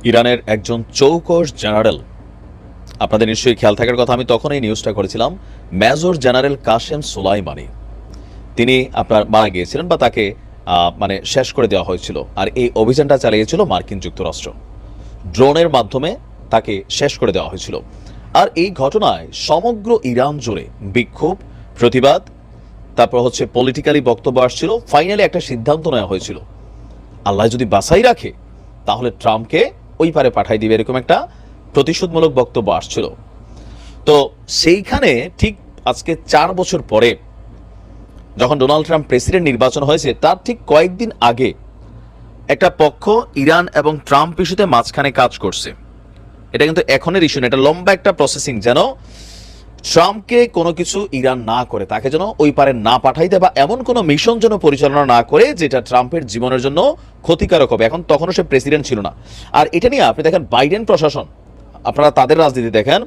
ইরানের একজন চৌকস জেনারেল, আপনাদের নিশ্চয়ই খেয়াল থাকার কথা, আমি তখন এই নিউজটা করেছিলাম, মেজর জেনারেল কাশেম সোলাইমানি, তিনি আপনার মারা গিয়েছিলেন বা তাকে শেষ করে দেওয়া হয়েছিল। আর এই অভিযানটা চালিয়েছিল মার্কিন যুক্তরাষ্ট্র, ড্রোনের মাধ্যমে তাকে শেষ করে দেওয়া হয়েছিল। আর এই ঘটনায় সমগ্র ইরান জুড়ে বিক্ষোভ, প্রতিবাদ, তারপর হচ্ছে পলিটিক্যালি বক্তব্য আসছিল। ফাইনালি একটা সিদ্ধান্ত নেওয়া হয়েছিল, আল্লাহ যদি বাছাই রাখে তাহলে ট্রাম্পকে ওই পারে পাঠাই দিবে, এরকম একটা প্রতিশোধমূলক বক্তব্য আসছিল। তো সেইখানে ঠিক আজকে 4 বছর পরে যখন ডোনাল্ড ট্রাম্প প্রেসিডেন্ট নির্বাচন হয়েছে, তার ঠিক কয়েকদিন আগে একটা পক্ষ ইরান এবং ট্রাম্প ইস্যুতে মাঝখানে কাজ করছে। এটা কিন্তু এখনের ইস্যু না, এটা লম্বা একটা প্রসেসিং, যেন ট্রাম্পকে কোনো কিছু ইরান না করে, তাকে যেন ওই পারে না পাঠাইতে বা এমন কোনো মিশন যেন পরিচালনা না করে যেটা ট্রাম্পের জীবনের জন্য ক্ষতিকারক হবে। এখন তখনও সে প্রেসিডেন্ট ছিল না। আর এটা নিয়ে আপনি দেখেন বাইডেন প্রশাসন, আপনারা তাদের রাজনীতি দেখেন,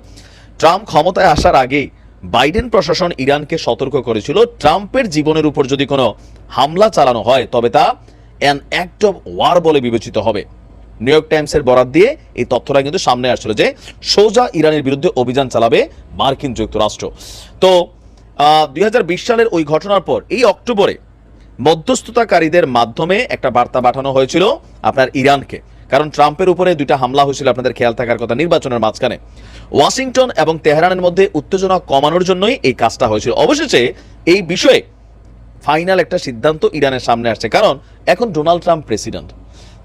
ট্রাম্প ক্ষমতায় আসার আগেই বাইডেন প্রশাসন ইরানকে সতর্ক করেছিল ট্রাম্পের জীবনের উপর যদি কোনো হামলা চালানো হয় তবে তা অ্যান অ্যাক্ট অফ ওয়ার বলে বিবেচিত হবে। নিউ ইয়র্ক টাইমসের বরাত দিয়ে এই তথ্যটা কিন্তু সামনে আসছিল যে সোজা ইরানের বিরুদ্ধে অভিযান চালাবে মার্কিন যুক্তরাষ্ট্র। তো 2020 সালের ওই ঘটনার পর এই অক্টোবরে মধ্যস্থতাকারীদের মাধ্যমে একটা বার্তা পাঠানো হয়েছিল আপনার ইরানকে, কারণ ট্রাম্পের উপরে 2টা হামলা হয়েছিল, আপনাদের খেয়াল থাকার কথা, নির্বাচনের মাঝখানে। ওয়াশিংটন এবং তেহরানের মধ্যে উত্তেজনা কমানোর জন্যই এই কাজটা হয়েছিল। অবশেষে এই বিষয়ে ফাইনাল একটা সিদ্ধান্ত ইরানের সামনে আসছে, কারণ এখন ডোনাল্ড ট্রাম্প প্রেসিডেন্ট,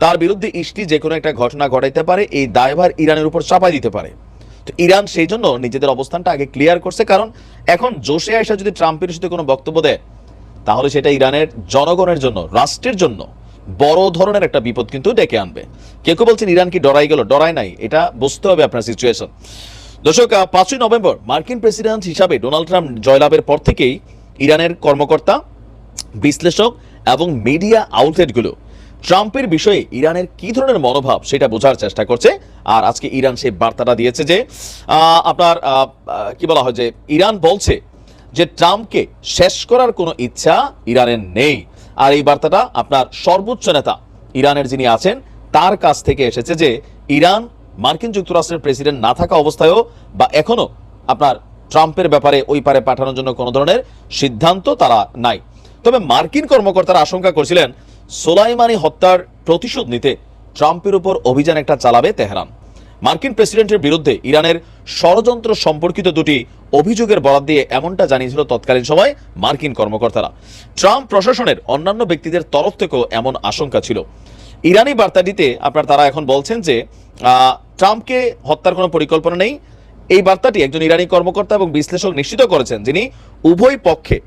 তার বিরুদ্ধে ইসলি যে কোনো একটা ঘটনা ঘটাইতে পারে, এই দায়ভার ইরানের উপর চাপাই দিতে পারে। তো ইরান সেই জন্য নিজেদের অবস্থানটা আগে ক্লিয়ার করছে, কারণ এখন জোশে আয়সা যদি ট্রাম্পের সাথে কোনো বক্তব্য দেয় তাহলে সেটা ইরানের জনগণের জন্য, রাষ্ট্রের জন্য বড় ধরনের একটা বিপদ কিন্তু ডেকে আনবে। কেউ কেউ বলছেন ইরান কি ডরাই গেল? ডরায় নাই, এটা বুঝতে হবে আপনার সিচুয়েশন। দর্শক, 5ই নভেম্বর মার্কিন প্রেসিডেন্ট হিসাবে ডোনাল্ড ট্রাম্প জয়লাভের পর থেকেই ইরানের কর্মকর্তা, বিশ্লেষক এবং মিডিয়া আউটলেটগুলো ট্রাম্পের বিষয়ে ইরানের কি ধরনের মনোভাব সেটা বোঝার চেষ্টা করছে। আর আজকে ইরান সেই বার্তাটা দিয়েছে যে আপনার কি বলা হয়, যে ইরান বলছে যে ট্রাম্পকে শেষ করার কোনো ইচ্ছা ইরানের নেই। আর এই বার্তাটা আপনার সর্বোচ্চ নেতা ইরানের যিনি আছেন তার কাছ থেকে এসেছে, যে ইরান মার্কিন যুক্তরাষ্ট্রের প্রেসিডেন্ট না থাকা অবস্থায়ও বা এখনো আপনার ট্রাম্পের ব্যাপারে ওই পারে পাঠানোর জন্য কোনো ধরনের সিদ্ধান্ত তারা নাই। তবে মার্কিন কর্মকর্তারা আশঙ্কা করছিলেন সোলাইমানি হত্যার প্রতিশোধ নিতে ট্রাম্পের উপর অভিযান একটা চালাবে তেহরান। মার্কিন প্রেসিডেন্টের বিরুদ্ধে ইরানের ষড়যন্ত্র সম্পর্কিত 2টি অভিযোগের বরাত দিয়ে এমনটা জানিয়েছিল তৎকালীন সময় মার্কিন কর্মকর্তারা। ট্রাম্প প্রশাসনের অন্যান্য ব্যক্তিদের তরফ থেকেও এমন আশঙ্কা ছিল। ইরানি বার্তাটিতে আপনার তারা এখন বলছেন যে ট্রাম্পকে হত্যার কোনো পরিকল্পনা নেই। এই বার্তাটি একজন ইরানি কর্মকর্তা এবং বিশ্লেষক নিশ্চিত করেছেন, যিনি উভয় পক্ষে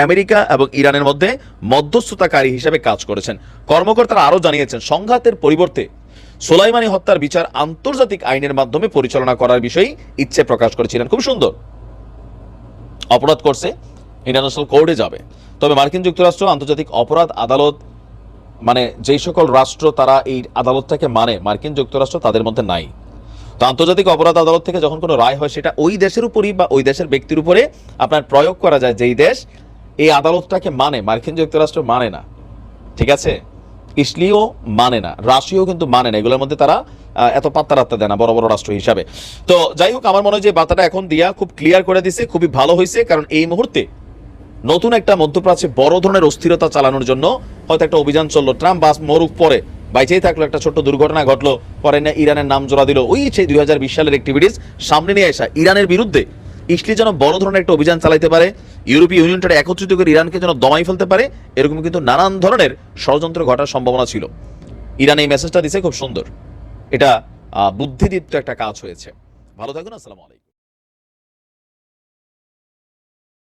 আমেরিকা এবং ইরানের মধ্যে মধ্যস্থতাকারী হিসেবে কাজ করেছেন। কর্মকর্তারা আরও জানিয়েছেন সংঘাতের পরিবর্তে সোলাইমানি হত্যার বিচার আন্তর্জাতিক আইনের মাধ্যমে পরিচালনা করার বিষয়ে ইচ্ছে প্রকাশ করেছিলেন। খুব সুন্দর, অপরাধ করছে, ইন্টারন্যাশনাল কোর্টে যাবে। তবে মার্কিন যুক্তরাষ্ট্র আন্তর্জাতিক অপরাধ আদালত যেই সকল রাষ্ট্র তারা এই আদালতটাকে মার্কিন যুক্তরাষ্ট্র তাদের মধ্যে নাই। তো আন্তর্জাতিক অপরাধ আদালত থেকে যখন কোনো রায় হয় সেটা ওই দেশের উপরই বা ওই দেশের ব্যক্তির উপরে আপনার প্রয়োগ করা যায়, যেই দেশ এই আদালতটাকে মার্কিন যুক্তরাষ্ট্র মানে না, ঠিক আছে, ইসলিও মানে না, রাশিয়াও কিন্তু মানে না, এগুলোর মধ্যে তারা এত পাত্তা দেয় না বড় বড় রাষ্ট্র হিসাবে। তো যাই হোক, আমার মনে হয় যে বার্তাটা এখন দিয়া খুব ক্লিয়ার করে দিছে, খুবই ভালো হয়েছে, কারণ এই মুহূর্তে নতুন একটা মধ্যপ্রাচ্যে বড় ধরনের অস্থিরতা চালানোর জন্য হয়তো একটা অভিযান চললো। ট্রাম্প বাস মরুক পরে বাইচেই থাকলো, একটা ছোট্ট দুর্ঘটনা ঘটলো, পরে না ইরানের নাম জোড়া দিল, ওই সেই 2020 সালের অ্যাক্টিভিটিস সামনে নিয়ে আসা ইরানের বিরুদ্ধে ইসলি যেন বড় ধরনের একটা অভিযান চালাইতে পারে, ইউরোপীয় ইউনিয়নটা একত্রিত করে ইরানকে যেন দমাই ফেলতে পারে, এরকম কিন্তু নানান ধরনের ষড়যন্ত্র ঘটার সম্ভাবনা ছিল। ইরান এই মেসেজটা দিছে, খুব সুন্দর, এটা বুদ্ধিদীপ্ত একটা কাজ হয়েছে। ভালো থাকুন, আসসালামু আলাইকুম।